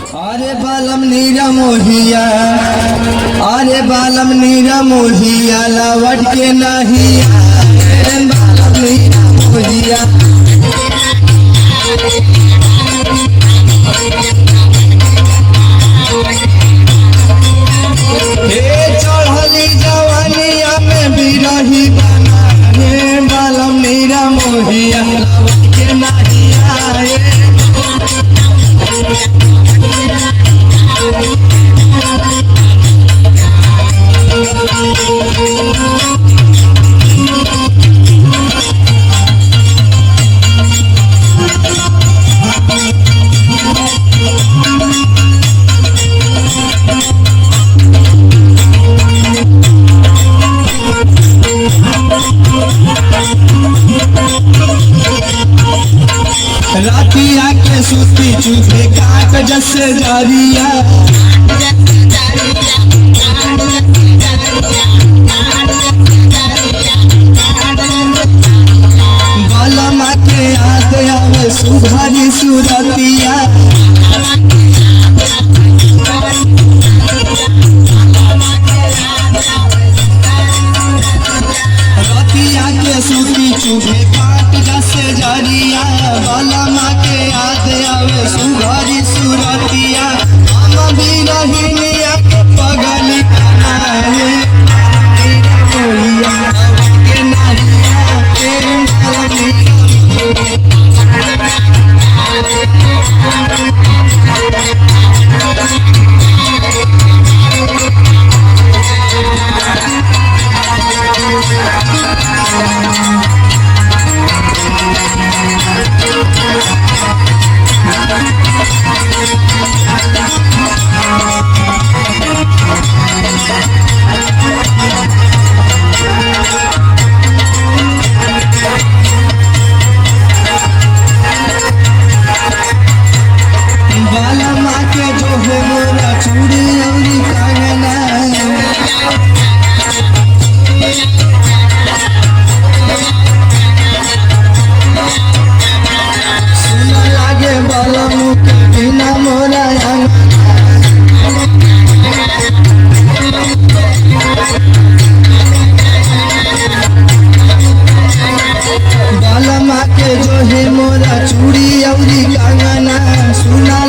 अरे बालम नीरा मोहिया, अरे बालम नीरा मोहिया लवट के नहीं बालम नीरा मोहिया। चढ़ली जवानिया में बिरही बना हे बालम नीरा मोहिया लवट के नहीं आए। रातिया के सुती चूहे काट जस जरिया, बालमा के याद आवे सुघरी सुरतिया। रातिया के सुती चूहे काट जस जरिया, बालमा के याद आवे सुघरी सुरतिया। हम भी रहिनिया के पगली कनाए मोहिया के नहिया के बालमा के जो है मोरा चूड़ी औरी कंगना, सुना लागे बालम के बिना मोरा बालमा के जो है मोरा चूड़ी औरी कंगना, सुना